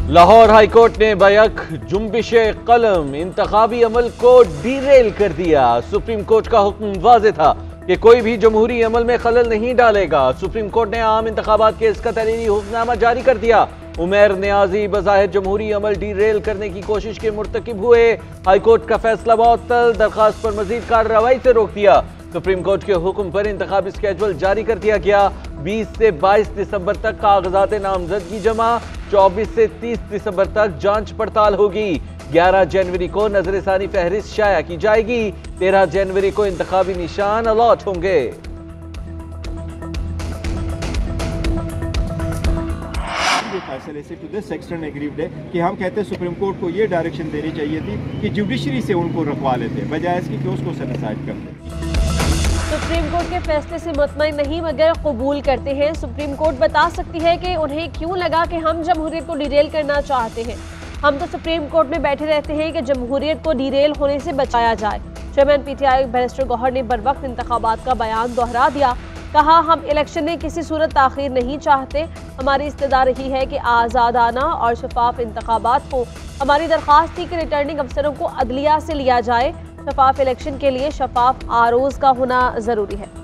Lahore high court ने back जुम्बिश कलम इंतखाबी अमल को डीरेल कर दिया। सुप्रीम कोर्ट का हुक्म वाज़ेह था कि कोई भी जमहूरी अमल में खलल नहीं डालेगा। सुप्रीम कोर्ट ने आम इंतखाबात के इसका तहरीरी हुक्मनामा जारी कर दिया। उमैर नियाजी बज़ाहिर जमहूरी अमल डीरेल करने की कोशिश के मुर्तकिब हुए। हाईकोर्ट का फैसला मुअत्तल, दरखास्त पर मजीद कार्रवाई से रोक दिया। सुप्रीम कोर्ट के हुक्म पर इंतखाबी स्केड्यूल जारी कर दिया गया। 20 से 22 दिसंबर तक कागजात नामजदगी जमा, 24 से 30 दिसंबर तक जांच पड़ताल होगी। 11 जनवरी को नजरसानी फहरिस्त शाया की जाएगी। 13 जनवरी को इंतखाबी निशान अलॉट होंगे। फैसले से टू दिस एक्सटेंड एग्रीव्ड है कि हम कहते हैं सुप्रीम कोर्ट को ये डायरेक्शन देनी चाहिए थी कि जुडिशरी से उनको रखवा लेते, बजाय इसकी कि उसको सेटिसाइड करते। सुप्रीम कोर्ट के फैसले से मुतमईन नहीं मगर कबूल करते हैं। सुप्रीम कोर्ट बता सकती है कि उन्हें क्यों लगा कि हम जमहूरियत को डिरेल करना चाहते हैं। हम तो सुप्रीम कोर्ट में बैठे रहते हैं कि जमहूरियत को डिरेल होने से बचाया जाए। चेयरमैन पीटीआई बैरिस्टर गौहर ने बरवक्त इंतखाबात का बयान दोहरा दिया। कहा, हम इलेक्शन में किसी सूरत ताखीर नहीं चाहते। हमारी इस्तदा रही है कि आज़ादाना और शफाफ इंतखाबात हो। हमारी दरख्वास्त थी कि रिटर्निंग अफसरों को अदलिया से लिया जाए। शफाफ इलेक्शन के लिए शफाफ आरोज का होना जरूरी है।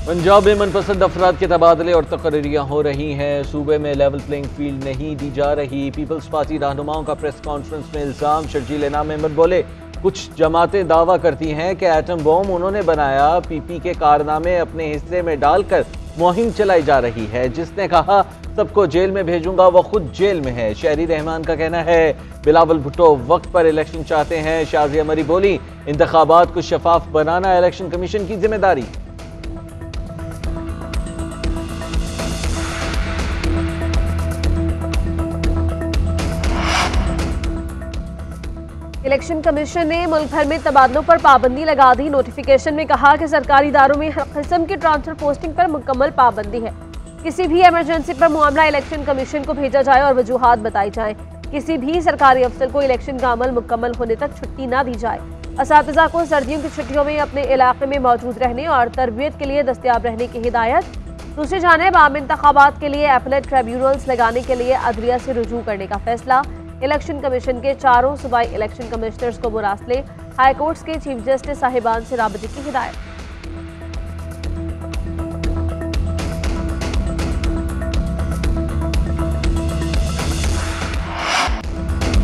पंजाब में मनपसंद अफराद के तबादले और तकरीरियाँ हो रही हैं। सूबे में लेवल प्लेइंग फील्ड नहीं दी जा रही। पीपल्स पार्टी रहनुमाओं का प्रेस कॉन्फ्रेंस में इल्जाम। शर्जील इनाम अहमद बोले, कुछ जमातें दावा करती हैं कि एटम बम उन्होंने बनाया। पीपी के कारनामे अपने हिस्से में डालकर मुहिम चलाई जा रही है। जिसने कहा सबको जेल में भेजूंगा वो खुद जेल में है। शहरी रहमान का कहना है बिलावल भुट्टो वक्त पर इलेक्शन चाहते हैं। शाजिया मरी बोली, इंतखाबात को शफाफ बनाना इलेक्शन कमीशन की जिम्मेदारी। इलेक्शन कमीशन ने मुल्क भर में तबादलों पर पाबंदी लगा दी। नोटिफिकेशन में कहा कि सरकारी इदारों में हर किस्म की ट्रांसफर पोस्टिंग पर मुकम्मल पाबंदी है। किसी भी इमरजेंसी पर मामला इलेक्शन कमीशन को भेजा जाए और वजूहात बताई जाए। किसी भी सरकारी अफसर को इलेक्शन का अमल मुकम्मल होने तक छुट्टी ना दी जाए। असातिज़ा को सर्दियों की छुट्टियों में अपने इलाके में मौजूद रहने और तरबियत के लिए दस्तयाब रहने की हिदायत। दूसरी जानिब आम इंतखाबात के लिए अपीलेट ट्रिब्यूनल्स लगाने के लिए अदलिया से रुजू करने का फैसला। इलेक्शन कमीशन के चारों सूबाई इलेक्शन कमिश्नर्स को मुरासले। हाई कोर्ट्स के चीफ जस्टिस साहिबान से राबते की हिदायत।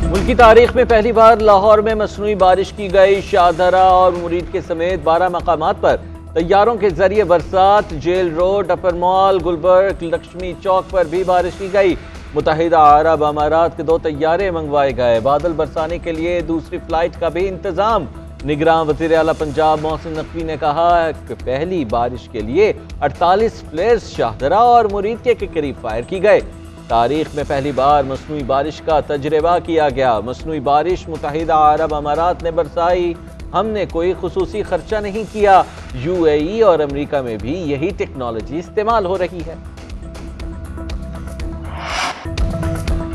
मुल्क की तारीख में पहली बार लाहौर में मसनूई बारिश की गई। शाहदरा और मुरीद के समेत 12 मकामात पर तैयारों के जरिए बरसात। जेल रोड, अपर मॉल, गुलबर्ग, लक्ष्मी चौक पर भी बारिश की गई। मुत्तहिदा अरब अमारात के 2 तैयारे मंगवाए गए। बादल बरसाने के लिए दूसरी फ्लाइट का भी इंतजाम। निगरान वज़ीर आला पंजाब मोहसिन नकवी ने कहा कि पहली बारिश के लिए 48 फ्लेयर्स शाहदरा और मुरीद के करीब फायर की गए। तारीख में पहली बार मसनूई बारिश का तजर्बा किया गया। मसनूई बारिश मुत्तहिदा अरब अमारात ने बरसाई। हमने कोई खुसूसी खर्चा नहीं किया। UAE और अमेरिका में भी यही टेक्नोलॉजी इस्तेमाल हो रही है।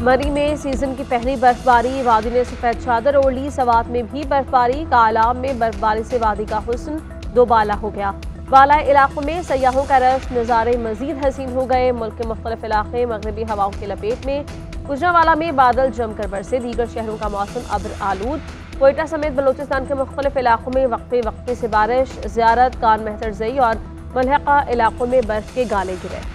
मरी में सीजन की पहली बर्फबारी। वादी ने सफेद चादर ओढ़ ली। सवात में भी बर्फबारी। कालाम में बर्फबारी से वादी का हुस्न दोबाला हो गया। बाला इलाकों में सयाहों का रश, नज़ारे मजीद हसीन हो गए। मुल्क के मुख्तलिफ इलाके मगरबी हवाओं की लपेट में। गुजरांवाला में बादल जमकर बरसे। दीगर शहरों का मौसम अब्र आलूद। कोयटा समेत बलोचिस्तान के मुख्तलिफ इलाकों में वक्फे वक्फे से बारिश। ज़ियारत, कान मेहतरजई और मलहका इलाकों में बर्फ के गाले गिरे।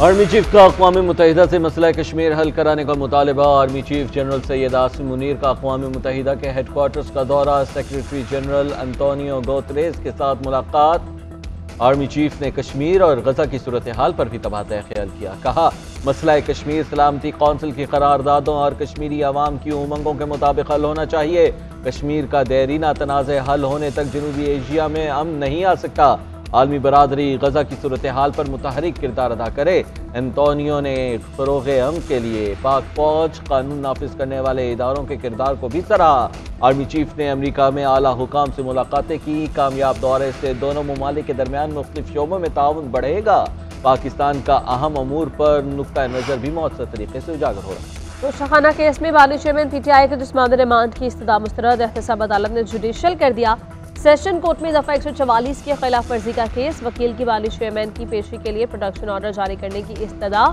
आर्मी चीफ का अक़वाम मुत्तहिदा से मसला कश्मीर हल कराने का मुतालबा। Army chief general Syed Asim Munir का अक़वाम मुत्तहिदा के हेडक्वार्टर्स का दौरा। सेक्रेटरी जनरल अंतोनियो गुतेरेस के साथ मुलाकात। आर्मी चीफ ने कश्मीर और गजा की सूरत हाल पर भी तबादला ख्याल किया। कहा, मसला कश्मीर सलामती कौंसिल की करारदादों और कश्मीरी अवाम की उमंगों के मुताबिक हल होना चाहिए। कश्मीर का देरीना तनाज़े हल होने तक जनूबी एशिया में अमन नहीं आ सकता। आलमी बरादरी गजा की सूरत हाल पर मुतहरिक किरदार अदा करे। एंटोनियो ने फ़रोग़ अमन के लिए पाक फौज, कानून नाफिज करने वाले इदारों के किरदार को भी सराहा। आर्मी चीफ ने अमरीका में आला हुकाम से मुलाकातें की। कामयाब दौरे से दोनों ममालिक के दरमियान मुख्तलिफ शोबों में ताउन बढ़ेगा। पाकिस्तान का अहम अमूर पर नुक्ता नज़र भी मौसर तरीके से उजागर हो रहा है। तोशाखाना केस में बानी चेयरमैन पीटीआई के जिस्मानी रिमांड की इस्तदा मुस्तरद। एहतसाब अदालत ने जुडिशल कर दिया। सेशन कोर्ट में दफा 144 की खिलाफ वर्जी का केस। वकील की बानी चेयरमैन की पेशी के लिए प्रोडक्शन ऑर्डर जारी करने की इस्तदा।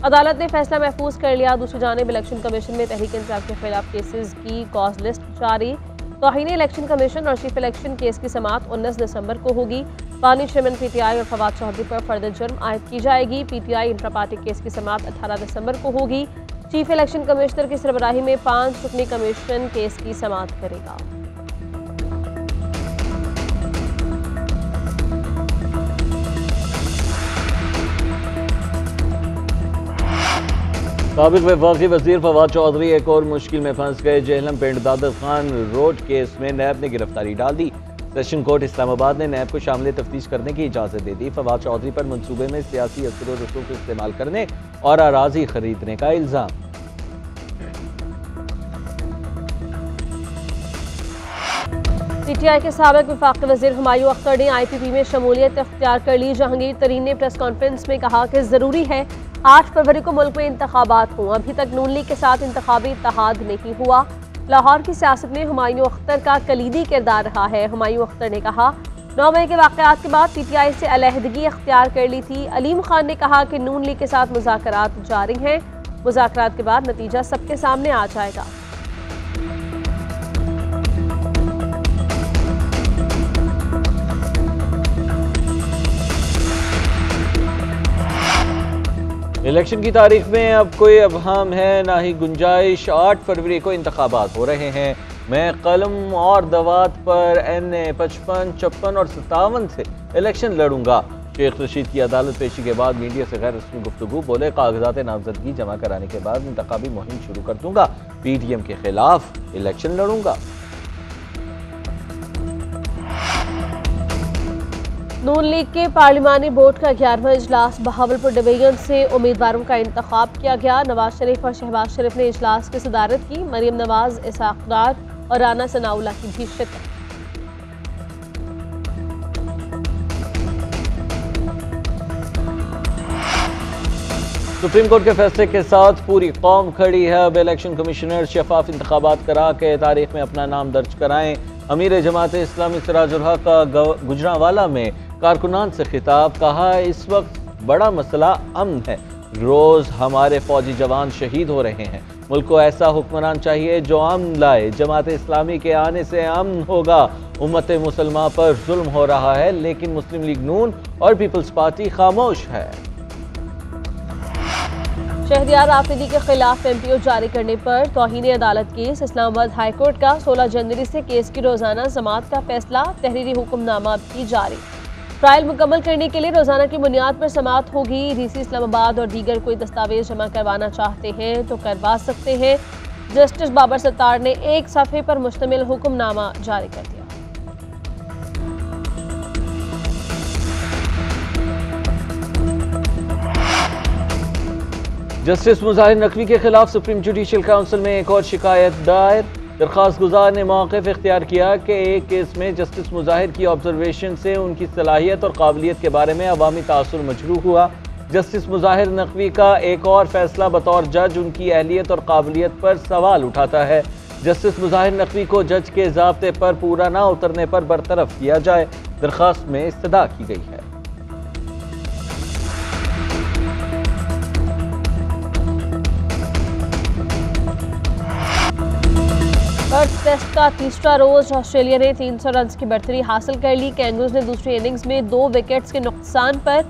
अदालत ने फैसला महफूज कर लिया। दूसरी जानिब इलेक्शन कमीशन में तहरीक इंसाफ के खिलाफ केसेस की कॉज लिस्ट जारी। तौहीन इलेक्शन कमीशन और चीफ इलेक्शन केस की समाअत 19 दिसंबर को होगी। बानी चेयरमैन पीटीआई और फवाद चौधरी पर फर्द जुर्म आयद की जाएगी। पीटीआई इंट्रा पार्टी केस की समाअत 18 दिसंबर को होगी। चीफ इलेक्शन कमिश्नर की सरबराही में 5 रुकनी कमीशन केस की समाअत करेगा। साबिक वफाकी वजीर फवाद चौधरी एक और मुश्किल में फंस गए। जेहलम पिंड दादर खान रोड केस में नैब ने गिरफ्तारी डाल दी। सेशन कोर्ट इस्लामाबाद ने नैब को शामिल तफ्तीश करने की इजाज़त दे दी। फवाद चौधरी पर मंसूबे में सियासी असर व रसूख इस्तेमाल करने और अराजी खरीदने का इल्ज़ाम। पीटीआई के साबिक वफाकी वजीर हुमायूं अख्तर ने IPP में शमूलियत इख्तियार कर ली। जहांगीर तरीन ने प्रेस कॉन्फ्रेंस में कहा कि ज़रूरी है 8 फरवरी को मुल्क में इंतखाबात हों। अभी तक नून लीग के साथ इंतखाबी इत्तेहाद नहीं हुआ। लाहौर की सियासत में हुमायूं अख्तर का कलीदी किरदार रहा है। हुमायूं अख्तर ने कहा 9 मई के वाक़यात के बाद PTI से अलहदगी इख्तियार कर ली थी। अलीम खान ने कहा कि नून लीग के साथ मुज़ाकरात जारी हैं। मुज़ाकरात के बाद नतीजा सबके सामने आ जाएगा। इलेक्शन की तारीख में अब कोई अबहम है ना ही गुंजाइश। 8 फरवरी को इंतखाबात हो रहे हैं। मैं कलम और दवात पर NA 55, 56 और 57 से इलेक्शन लड़ूंगा। शेख रशीद की अदालत पेशी के बाद मीडिया से गैर रस्मी गुफ्तगू। बोले कागजात नामजदगी जमा कराने के बाद इंतखाबी मुहिम शुरू कर दूंगा। PTM के खिलाफ इलेक्शन लड़ूंगा। नून लीग के पार्लिमानी बोर्ड का 11वां इजलास बहावलपुर डिवीजन से उम्मीदवारों का इंतखाब किया गया। नवाज शरीफ और शहबाज शरीफ ने इजलास की सदारत की। मरियम नवाज, इसहाक डार और राना सनाउल्लाह की भी शिरकत। सुप्रीम कोर्ट के फैसले के साथ पूरी कौम खड़ी है। अब इलेक्शन कमिश्नर शफाफ इंतखाबात करा के तारीख में अपना नाम दर्ज कराएं। अमीर जमात इस्लामी सिराजुल हक का गुजरांवाला में कारकुनान से खिताब। कहा इस वक्त बड़ा मसला अमन है। रोज हमारे फौजी जवान शहीद हो रहे हैं। मुल्क को ऐसा हुक्मरान चाहिए जो अमन लाए। जमात इस्लामी के आने से अमन होगा। उम्मत मुसलमान पर जुल्म हो रहा है लेकिन मुस्लिम लीग नून और पीपल्स पार्टी खामोश है। शहरियार आफरीदी के खिलाफ MPO जारी करने पर तौहीन अदालत केस। इस्लामाबाद हाई कोर्ट का 16 जनवरी से केस की रोजाना समाअत का फैसला। तहरीरी हुक्मनामा भी जारी। ट्रायल मुकम्मल करने के लिए रोजाना की बुनियाद पर समाअत होगी। DC इस्लामाबाद और दीगर कोई दस्तावेज जमा करवाना चाहते हैं तो करवा सकते हैं। जस्टिस बाबर सत्तार ने एक सफ़े पर मुश्तमिल हुक्मनामा जारी कर दिया। जस्टिस मुजाहिर नकवी के खिलाफ सुप्रीम जुडिशल काउंसिल में एक और शिकायत दायर। दरख्वास्त गुजार ने मौक़िफ़ इख्तियार किया कि एक केस में जस्टिस मुजाहिर की ऑब्जर्वेशन से उनकी सलाहियत और काबिलियत के बारे में अवामी तासुर मजरूह हुआ। जस्टिस मुजाहिर नकवी का एक और फैसला बतौर जज उनकी अहलियत और काबिलियत पर सवाल उठाता है। जस्टिस मुजाहिर नकवी को जज के ज़ाब्ते पर पूरा ना उतरने पर बरतरफ किया जाए। दरख्वास्त में इस्तदा की गई है। फर्स्ट टेस्ट का तीसरा रोज ऑस्ट्रेलिया ने 300 रन की बढ़तरी हासिल कर ली। कैंगरूज ने दूसरी इनिंग्स में 2 विकेट्स के नुकसान पर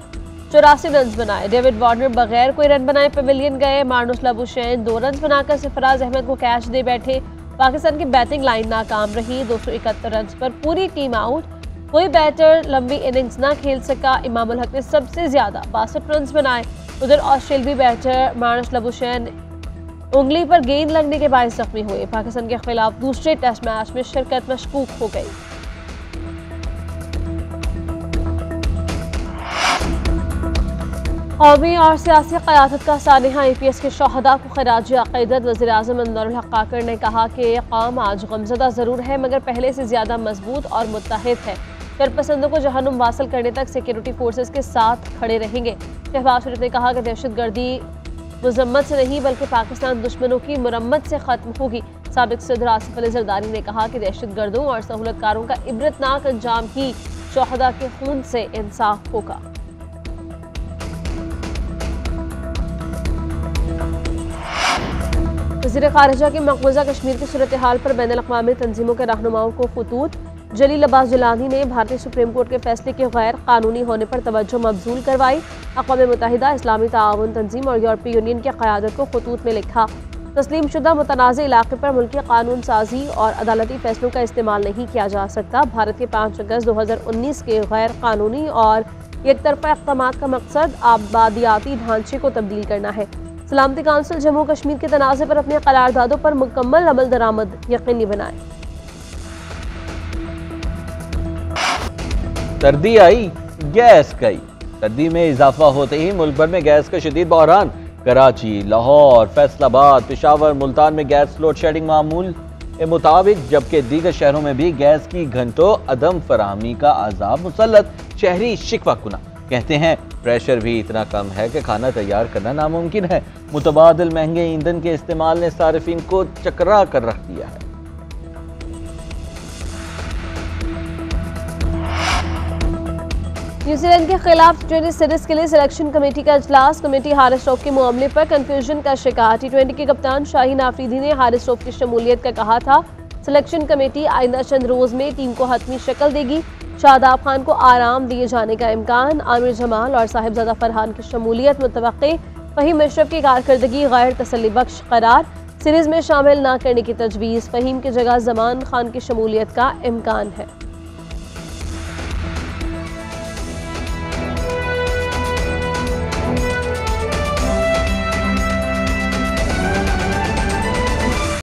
84 रन बनाए। डेविड वार्नर बगैर कोई रन बनाए पवेलियन गए। मार्नस लाबुशैन 2 रन बनाकर सरफराज अहमद को कैच दे बैठे। पाकिस्तान की बैटिंग लाइन नाकाम रही। 271 रन पर पूरी टीम आउट। कोई बैटर लंबी इनिंग्स ना खेल सका। इमाम उल हक ने सबसे ज्यादा 62 रन बनाए। उधर ऑस्ट्रेलियाई बैटर मार्नस लाबुशैन उंगली पर गेंद लगने के बायस जख्मी हुए। पाकिस्तान के खिलाफ दूसरे टेस्ट मैच में शिरकत मशकूक हो गई। कौमी और सियासी क़यादत का सानिहा APS के शहदा को खराज अक़ीदत। वज़ीर-ए-आज़म अनवरुल हक़ काकड़ ने कहा कि कौम आज गमज़दा ज़रूर है मगर पहले से ज़्यादा मजबूत और मुत्तहिद है। शरपसंदों को जहन्नुम वासिल करने तक सिक्योरिटी फोर्सेस के साथ खड़े रहेंगे। शहबाज शरीफ ने कहा कि दहशतगर्दी मजम्मत से नहीं बल्कि पाकिस्तान दुश्मनों की मुरम्मत से खत्म होगी। साबिक सदर आसिफ अली जरदारी ने कहा कि दहशतगर्दों और सहूलतकारों का इबरतनाक अंजाम ही शोहदा के खून से इंसाफ होगा। वज़ीर ख़ारिजा की मकबूजा कश्मीर की सूरत हाल पर बैनुल अक़वामी तंजीमों के रहनुमाओं को खतूत। जलील अब्बास जिलानी ने भारतीय सुप्रीम कोर्ट के फैसले के गैर कानूनी होने पर तवज्जो मबजूल करवाई। अक़वाम मुत्तहिदा, इस्लामी ताआवुन तंजीम और यूरोपीय यूनियन की क़यादत को खतूत में लिखा। तस्लीम शुदा मुतनाज़ इलाक़े पर मुल्की कानून साजी और अदालती फैसलों का इस्तेमाल नहीं किया जा सकता। भारत के 5 अगस्त 2019 के गैर कानूनी और एक तरफा इक़दामात का मकसद आबादियाती ढांचे को तब्दील करना है। सलामती काउंसिल जम्मू कश्मीर के तनाज़े पर अपने करारदादों पर मुकम्मल अमल दरामद यकीनी बनाए। सर्दी आई, गैस गई। सर्दी में इजाफा होते ही मुल्क भर में गैस का शदीद बहरान। कराची, लाहौर, फैसलाबाद, पेशावर, मुल्तान में गैस लोड शेडिंग मामूल के मुताबिक, जबकि दीगर शहरों में भी गैस की घंटों अदम फराहमी का अजाब मुसल्लत। शहरी शिकवा कुना कहते हैं प्रेशर भी इतना कम है कि खाना तैयार करना नामुमकिन है। मुतबादिल महंगे ईंधन के इस्तेमाल ने सारिफीन को चकरा कर रख दिया है। न्यूजीलैंड के खिलाफ T20 सीरीज के लिए सिलेक्शन कमेटी का इजलास। कमेटी हारिस रऊफ के मामले पर कंफ्यूजन का शिकार। T20 के कप्तान शाहीन आफरीदी ने हारिस रऊफ की शमूलियत का कहा था। सिलेक्शन कमेटी आइंदा चंद रोज में टीम को हतमी शक्ल देगी। शादाब खान को आराम दिए जाने का इम्कान। आमिर जमाल और साहिबजादा फरहान की शमूलियत मुतवक्के। फहीम अशरफ की कारकर्दगी गैर तसल्ली बख्श करार। सीरीज में शामिल न करने की तजवीज़। फहीम की जगह जमान खान की शमूलियत का इम्कान है।